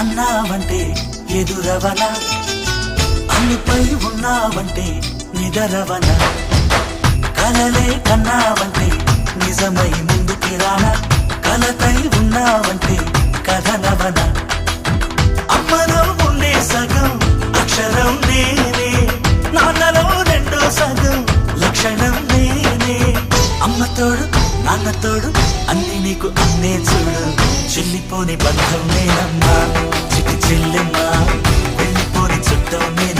అన్నావంటే ఎదురవన, అన్నిపై ఉన్నావంటే నిదరవన, కలలే కన్నావంటే నిజమై ముందుకి రానా, కలతై ఉన్నావంటే కథనవన. అమ్మలో ఉండే సగం అక్షరం నేనే, నాన్నలో రెండో సగం లక్షణం నేనే. అమ్మతోడు నాన్నతోడు అన్ని నీకు అన్నే చూడు, చెల్లిపోని బంధం నేనమ్మా, చిట్టి చెల్లెమ్మా, వెళ్ళిపోని చుట్టం నేనే.